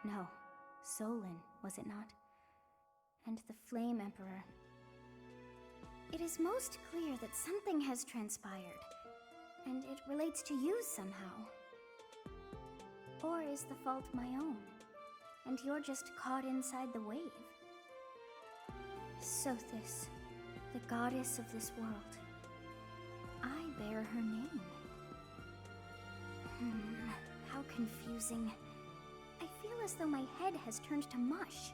No, Solon, was it not? And the Flame Emperor. It is most clear that something has transpired, and it relates to you somehow. Or is the fault my own, and you're just caught inside the wave? Sothis, the goddess of this world. I bear her name. How confusing. I feel as though my head has turned to mush.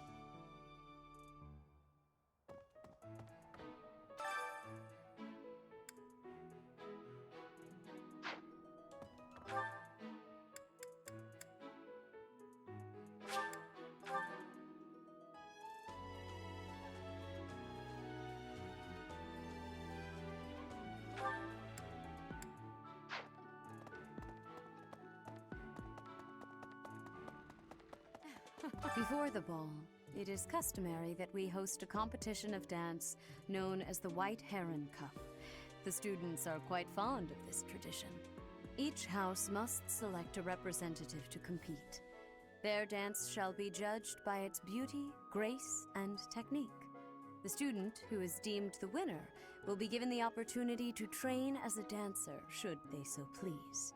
Before the ball, it is customary that we host a competition of dance known as the White Heron Cup. The students are quite fond of this tradition. Each house must select a representative to compete. Their dance shall be judged by its beauty, grace, and technique. The student who is deemed the winner will be given the opportunity to train as a dancer, should they so please.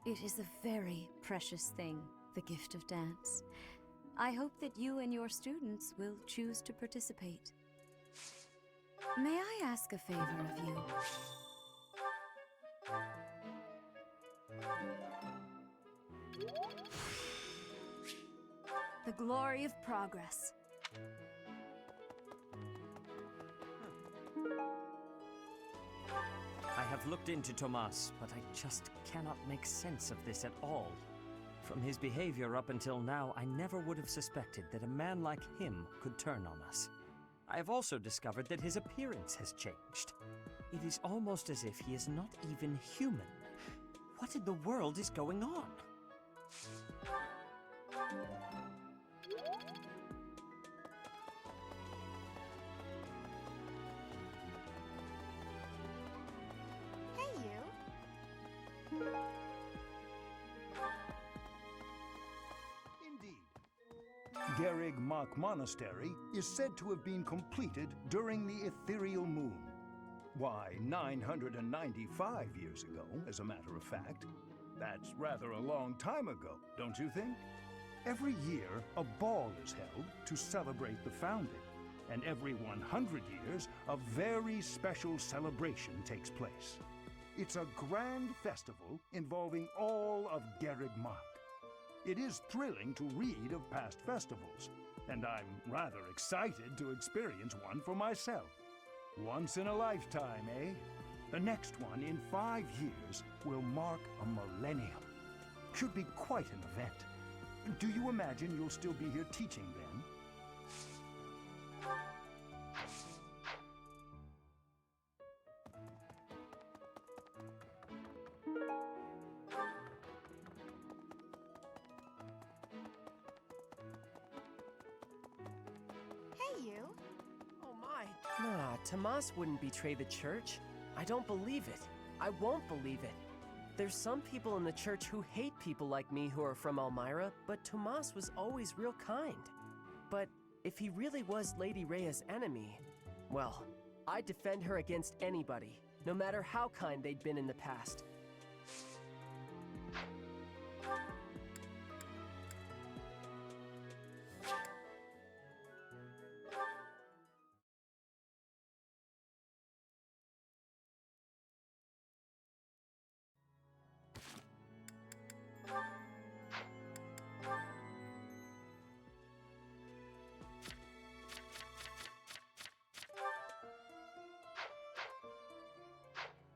It is a very precious thing, the gift of dance. I hope that you and your students will choose to participate. May I ask a favor of you? The glory of progress. I have looked into Tomas, but I just cannot make sense of this at all. From his behavior up until now, I never would have suspected that a man like him could turn on us. I have also discovered that his appearance has changed. It is almost as if he is not even human. What in the world is going on? Hey, you! Garrig Mach Monastery is said to have been completed during the ethereal moon. Why, 995 years ago, as a matter of fact. That's rather a long time ago, don't you think? Every year, a ball is held to celebrate the founding, and every 100 years, a very special celebration takes place. It's a grand festival involving all of Garrig Mach. It is thrilling to read of past festivals, and I'm rather excited to experience one for myself. Once in a lifetime, eh? The next one in 5 years will mark a millennium. Should be quite an event. Do you imagine you'll still be here teaching then? Hey, you! Oh my. Nah, Tomas wouldn't betray the church. I don't believe it. I won't believe it. There's some people in the church who hate people like me who are from Elmira, but Tomas was always real kind. But if he really was Lady Rhea's enemy, well, I'd defend her against anybody, no matter how kind they'd been in the past.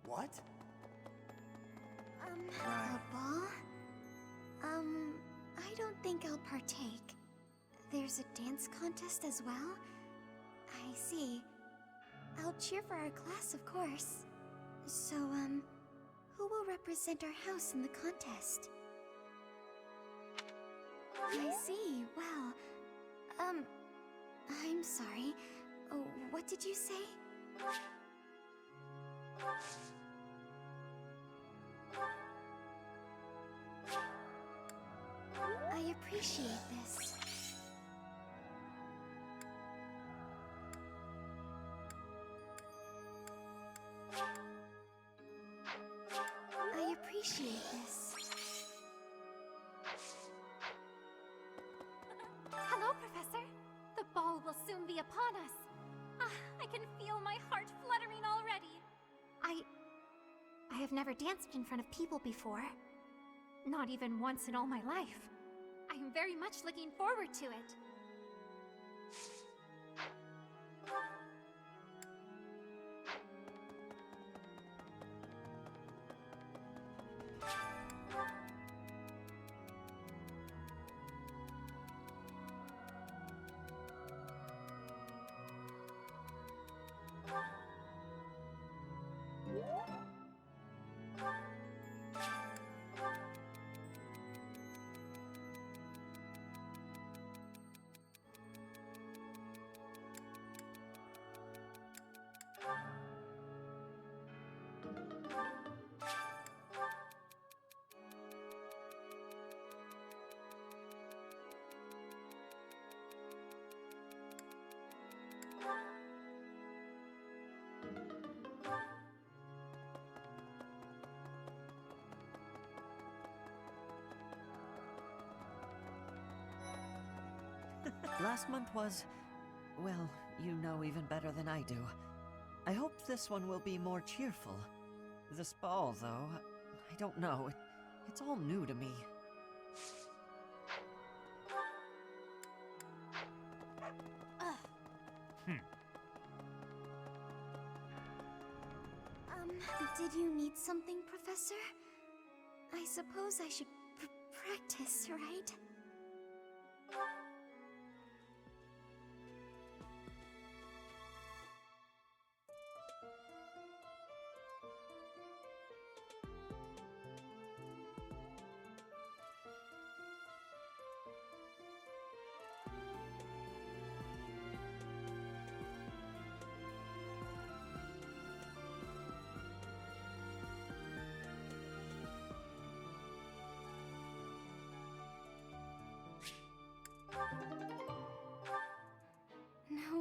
What? A ball? I don't think I'll partake. There's a dance contest as well? I see. I'll cheer for our class, of course. So, who will represent our house in the contest? I see, well, I'm sorry. Oh, what did you say? I I appreciate this. I appreciate this. Hello, Professor. The ball will soon be upon us. Ah, I can feel my heart fluttering already. I have never danced in front of people before. Not even once in all my life. I am very much looking forward to it. Last month was, well, you know even better than I do. I hope this one will be more cheerful. This ball, though, I don't know. It's all new to me. Did you need something, Professor? I suppose I should practice, right?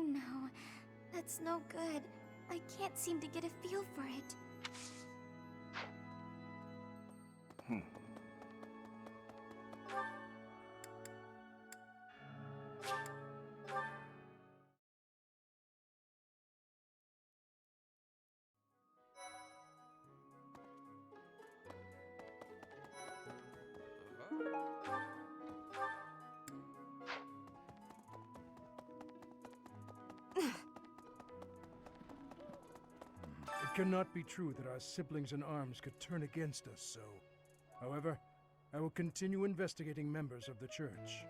No, that's no good. I can't seem to get a feel for it. It cannot be true that our siblings in arms could turn against us so. However, I will continue investigating members of the church.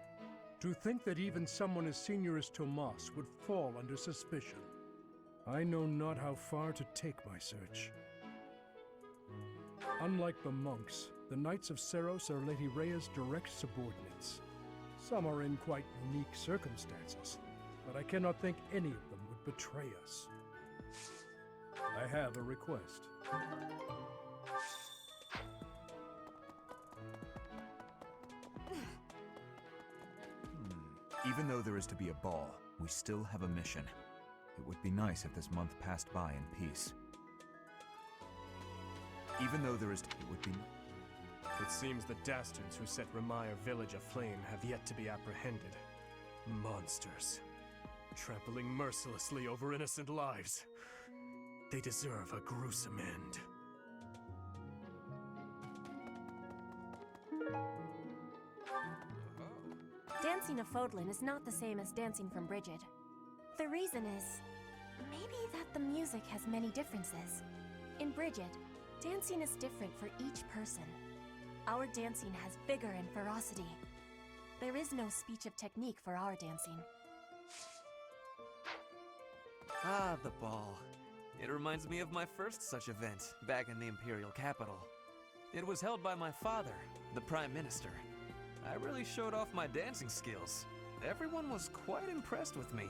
To think that even someone as senior as Tomas would fall under suspicion. I know not how far to take my search. Unlike the monks, the Knights of Seros are Lady Rhea's direct subordinates. Some are in quite unique circumstances, but I cannot think any of them would betray us. I have a request. Even though there is to be a ball, we still have a mission. It would be nice if this month passed by in peace. Even though there is it would be... It seems the dastards who set Ramire village aflame have yet to be apprehended. Monsters. Trampling mercilessly over innocent lives. They deserve a gruesome end. Dancing a Fodlan is not the same as dancing from Brigid. The reason is, maybe that the music has many differences. In Brigid, dancing is different for each person. Our dancing has vigor and ferocity. There is no speech of technique for our dancing. Ah, the ball. It reminds me of my first such event, back in the Imperial capital. It was held by my father, the Prime Minister. I really showed off my dancing skills. Everyone was quite impressed with me.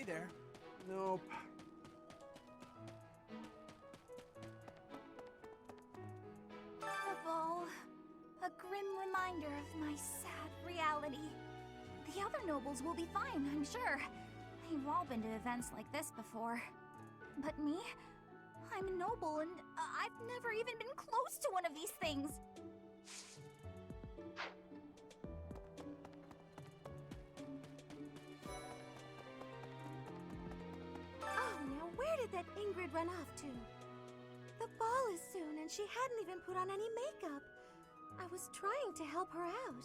there. Nope. The ball. A grim reminder of my sad reality. The other nobles will be fine, I'm sure. They've all been to events like this before. But me? I'm a noble and I've never even been close to one of these things. Oh, now where did that Ingrid run off to? The ball is soon, and she hadn't even put on any makeup. I was trying to help her out.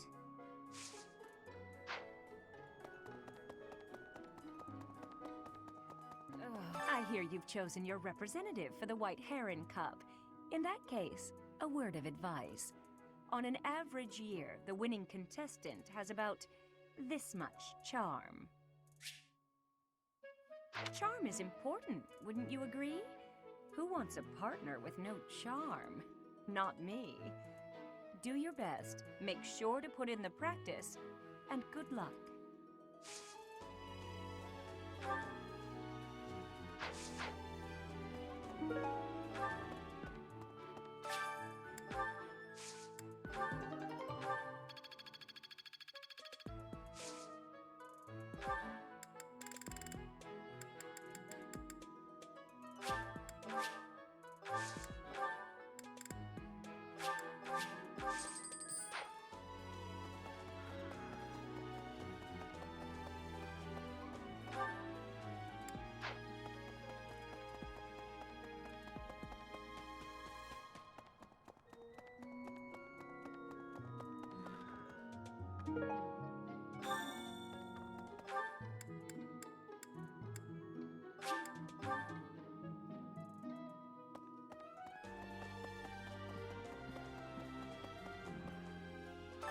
I hear you've chosen your representative for the White Heron Cup. In that case, a word of advice. On an average year, the winning contestant has about this much charm. Charm is important, wouldn't you agree? Who wants a partner with no charm? Not me. Do your best, make sure to put in the practice, and good luck.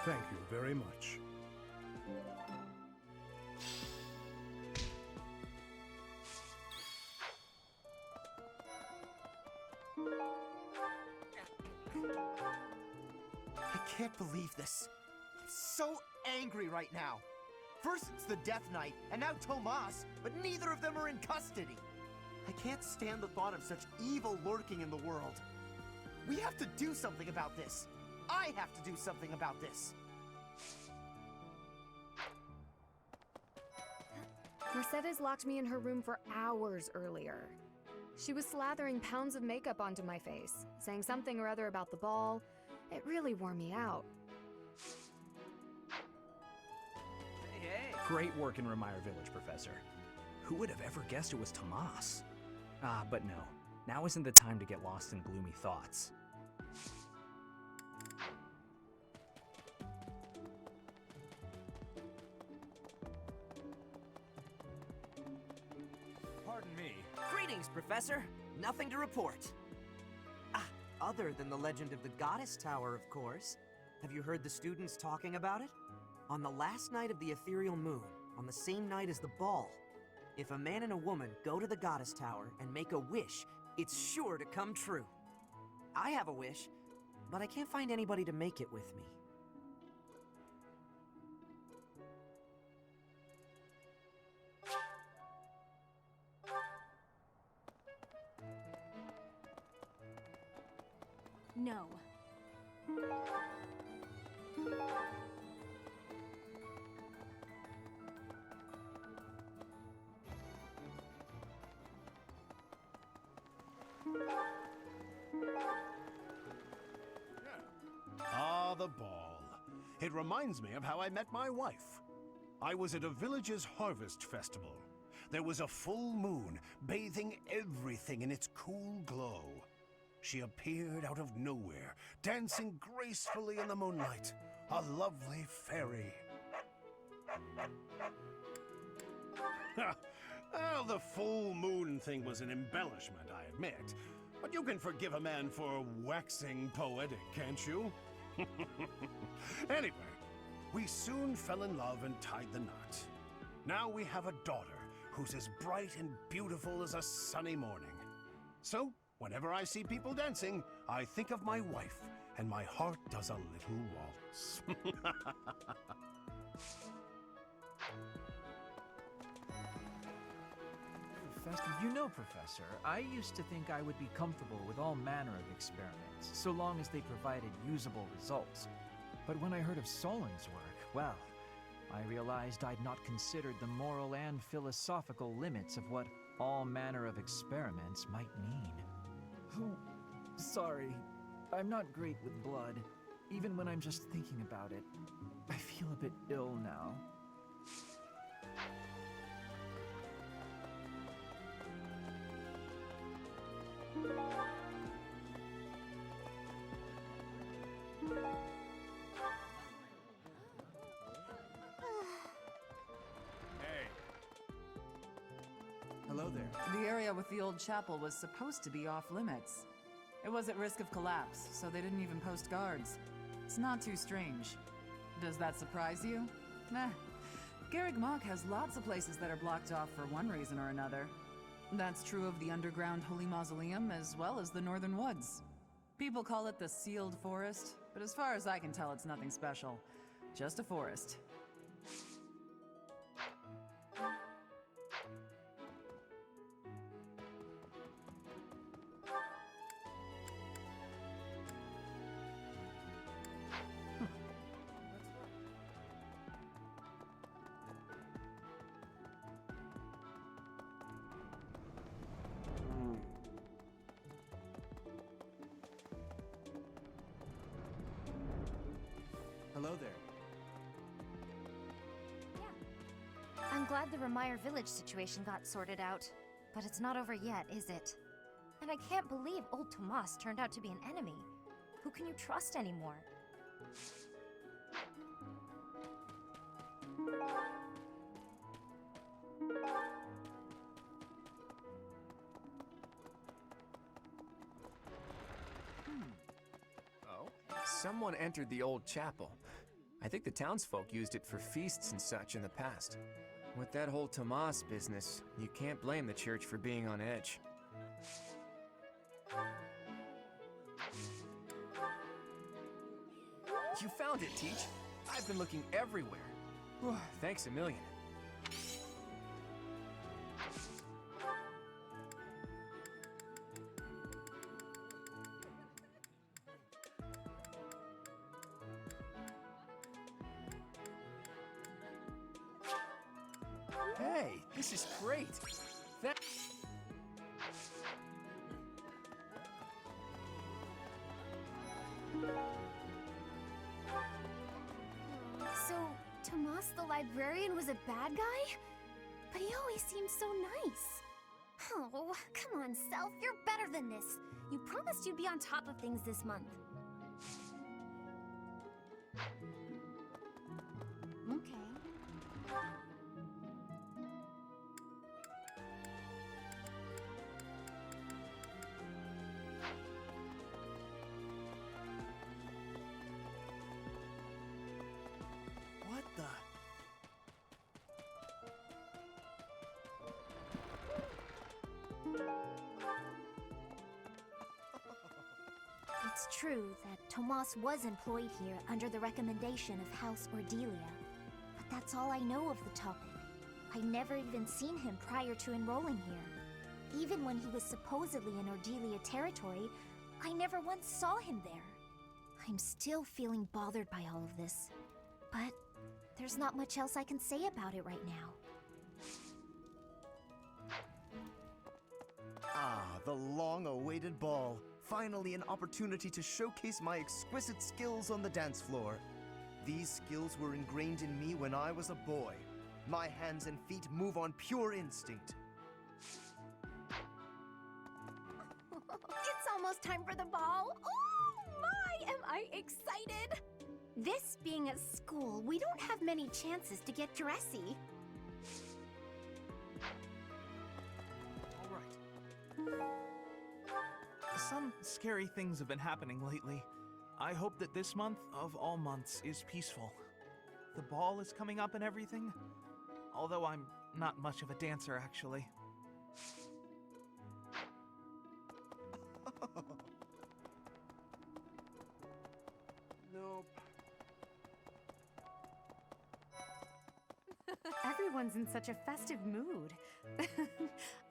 Thank you very much. I can't believe this. I'm so angry right now. First it's the Death Knight, and now Tomas, but neither of them are in custody. I can't stand the thought of such evil lurking in the world. We have to do something about this. I have to do something about this. Mercedes locked me in her room for hours earlier. She was slathering pounds of makeup onto my face, saying something or other about the ball. It really wore me out. Hey. Great work in Remire Village, Professor. Who would have ever guessed it was Tomas? But no. Now isn't the time to get lost in gloomy thoughts. Pardon me. Greetings, Professor. Nothing to report. Other than the legend of the Goddess Tower, of course. Have you heard the students talking about it? On the last night of the ethereal moon, on the same night as the ball, if a man and a woman go to the Goddess Tower and make a wish, it's sure to come true. I have a wish, but I can't find anybody to make it with me. No. Ah, the ball. It reminds me of how I met my wife. I was at a village's harvest festival. There was a full moon, bathing everything in its cool glow. She appeared out of nowhere, dancing gracefully in the moonlight. A lovely fairy. Well, the full moon thing was an embellishment, I admit. But you can forgive a man for waxing poetic, can't you? Anyway, we soon fell in love and tied the knot. Now we have a daughter who's as bright and beautiful as a sunny morning. So, whenever I see people dancing, I think of my wife, and my heart does a little waltz. Professor? You know, Professor, I used to think I would be comfortable with all manner of experiments, so long as they provided usable results. But when I heard of Solon's work, well, I realized I'd not considered the moral and philosophical limits of what all manner of experiments might mean. Oh, sorry. I'm not great with blood. Even when I'm just thinking about it, I feel a bit ill now. Hello there. The area with the old chapel was supposed to be off limits. It was at risk of collapse, so they didn't even post guards. It's not too strange. Does that surprise you? Meh. Garreg Mach has lots of places that are blocked off for one reason or another. That's true of the underground Holy Mausoleum as well as the Northern Woods. People call it the Sealed Forest, but as far as I can tell, it's nothing special. Just a forest. Hello there. I'm glad the Remire Village situation got sorted out, but it's not over yet, is it? And I can't believe old Tomas turned out to be an enemy. Who can you trust anymore? Oh? Someone entered the old chapel. I think the townsfolk used it for feasts and such in the past. With that whole Tomas business, you can't blame the church for being on edge. You found it, Teach. I've been looking everywhere. Whew, thanks a million. Hey, this is great. So, Tomas the librarian was a bad guy? But he always seemed so nice. Oh, come on, Self, you're better than this. You promised you'd be on top of things this month. Okay. What the? It's true that Tomas was employed here under the recommendation of House Ordelia. But that's all I know of the topic. I never even seen him prior to enrolling here. Even when he was supposedly in Ordelia territory, I never once saw him there. I'm still feeling bothered by all of this. But there's not much else I can say about it right now. Ah, the long-awaited ball. Finally an opportunity to showcase my exquisite skills on the dance floor. These skills were ingrained in me when I was a boy. My hands and feet move on pure instinct. It's almost time for the ball! Oh my, am I excited! This being a school, we don't have many chances to get dressy. Some scary things have been happening lately. I hope that this month, of all months, is peaceful. The ball is coming up and everything, although I'm not much of a dancer, actually. Everyone's in such a festive mood.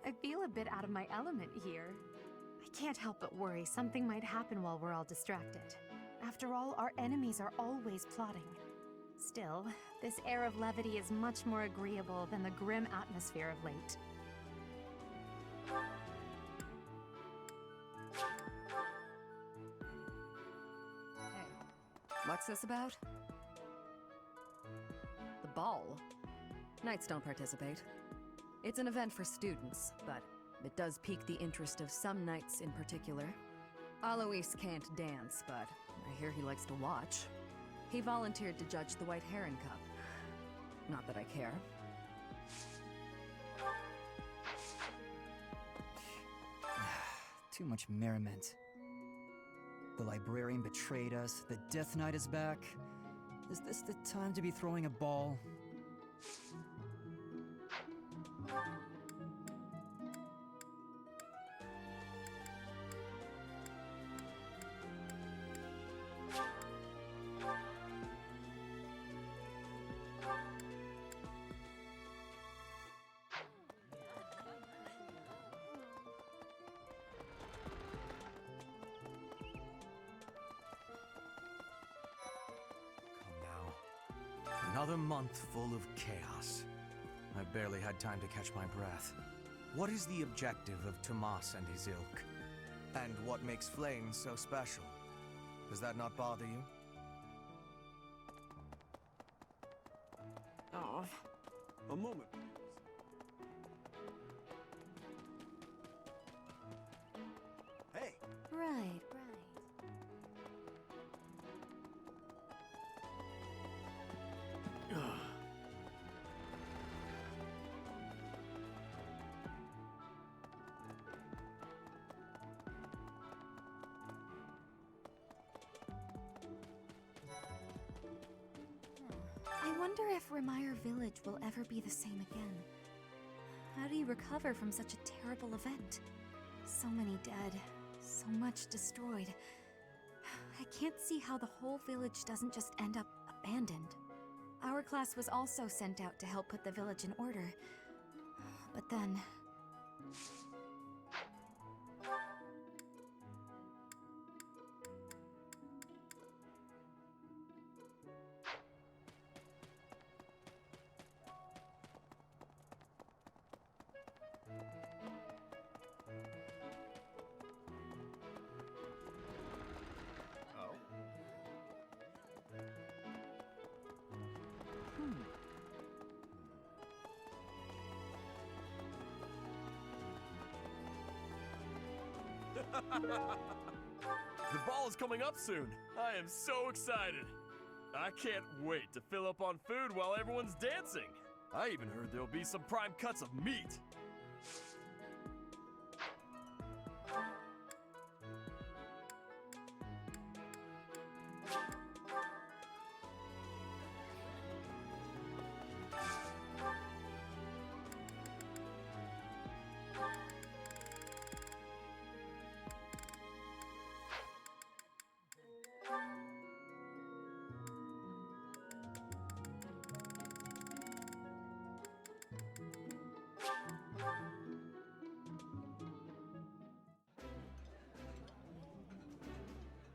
I feel a bit out of my element here. I can't help but worry something might happen while we're all distracted. After all, our enemies are always plotting. Still, this air of levity is much more agreeable than the grim atmosphere of late. What's this about? The ball. Knights don't participate. It's an event for students, but it does pique the interest of some knights in particular. Alois can't dance, but I hear he likes to watch. He volunteered to judge the White Heron Cup. Not that I care. Too much merriment. The librarian betrayed us, the Death Knight is back. Is this the time to be throwing a ball? Another month full of chaos. I barely had time to catch my breath. What is the objective of Tomas and his ilk? And what makes flames so special? Does that not bother you? Oh. A moment. Hey! Right. I wonder if Remire Village will ever be the same again. How do you recover from such a terrible event? So many dead, so much destroyed. I can't see how the whole village doesn't just end up abandoned. Our class was also sent out to help put the village in order. But then... The ball is coming up soon. I am so excited. I can't wait to fill up on food while everyone's dancing. I even heard there'll be some prime cuts of meat.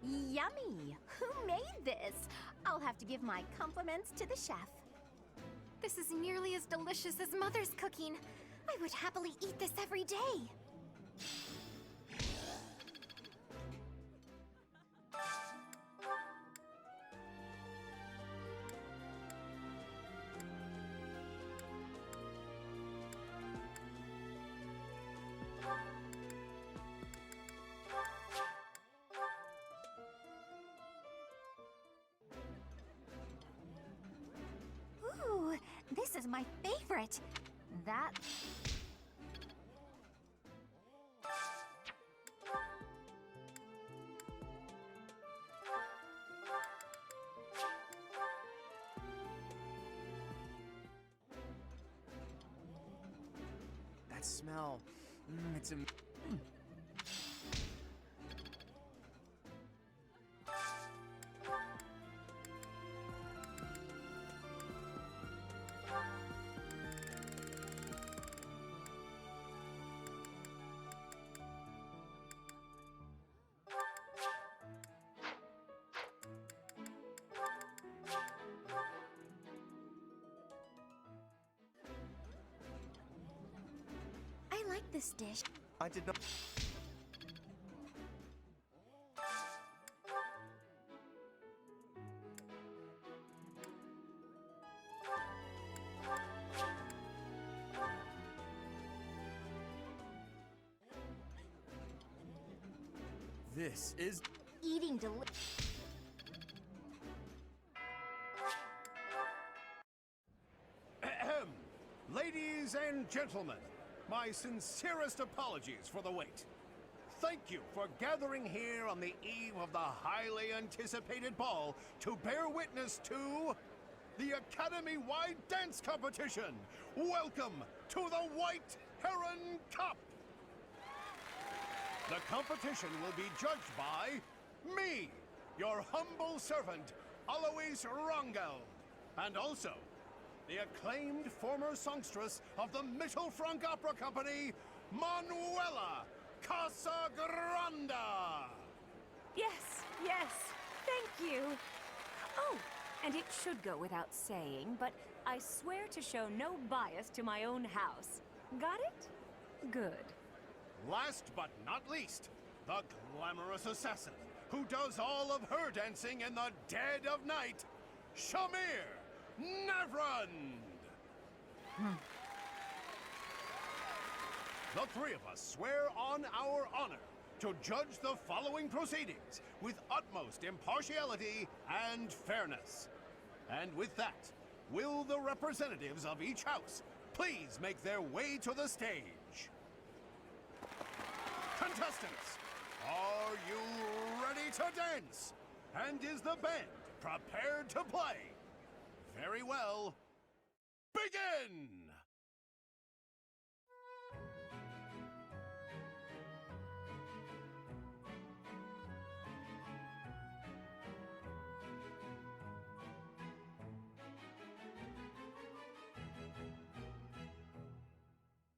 Yummy! Who made this? I'll have to give my compliments to the chef. This is nearly as delicious as Mother's cooking. I would happily eat this every day. Ooh, this is my favorite. That... That smell. It's a... like this dish. I did not. This is Eating Ahem. Ladies and gentlemen, my sincerest apologies for the wait. Thank you for gathering here on the eve of the highly anticipated ball to bear witness to the Academy-wide dance competition. Welcome to the White Heron Cup. The competition will be judged by me, your humble servant, Alois Rangel, and also the acclaimed former songstress of the Mittelfrank Opera Company, Manuela Casagranda. Yes, yes, thank you. Oh, and it should go without saying, but I swear to show no bias to my own house. Got it? Good. Last but not least, the glamorous assassin who does all of her dancing in the dead of night, Shamir Navrand! The three of us swear on our honor to judge the following proceedings with utmost impartiality and fairness. And with that, will the representatives of each house please make their way to the stage? Contestants, are you ready to dance? And is the band prepared to play? Very well. Begin!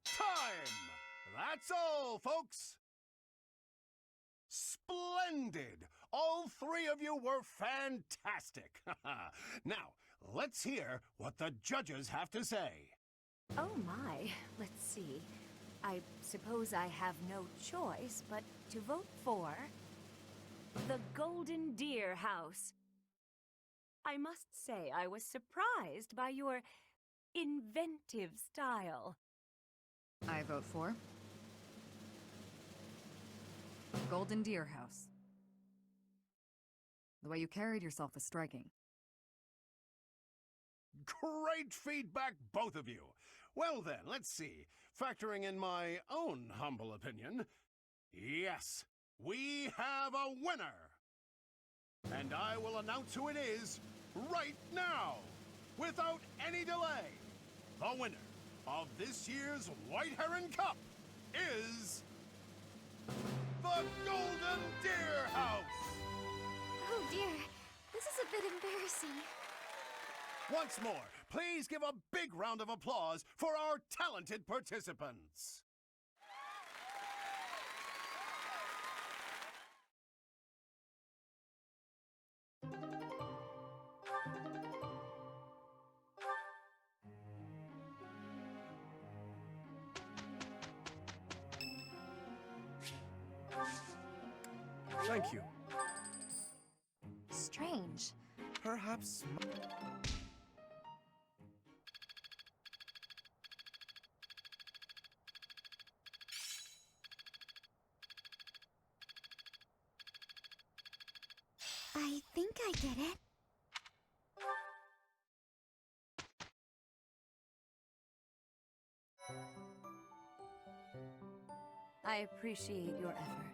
Time! That's all, folks! Splendid! All three of you were fantastic! Now, let's hear what the judges have to say. Oh my, let's see. I suppose I have no choice but to vote for the Golden Deer House. I must say I was surprised by your inventive style. I vote for Golden Deer House. The way you carried yourself was striking. Great feedback, both of you. Well then, let's see. Factoring in my own humble opinion, yes, we have a winner. And I will announce who it is right now, without any delay. The winner of this year's White Heron Cup is the Golden Deer House! Oh dear, this is a bit embarrassing. Once more, please give a big round of applause for our talented participants. Thank you. Strange. Perhaps. I think I get it. I appreciate your effort.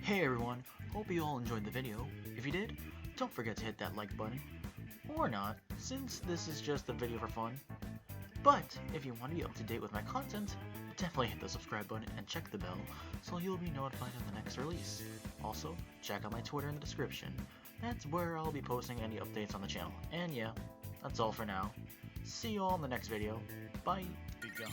Hey everyone, hope you all enjoyed the video. If you did, don't forget to hit that like button. Or not, since this is just a video for fun. But if you want to be up to date with my content, definitely hit the subscribe button and check the bell so you'll be notified of the next release. Also, check out my Twitter in the description. That's where I'll be posting any updates on the channel. And yeah, that's all for now. See you all in the next video. Bye. Be gone.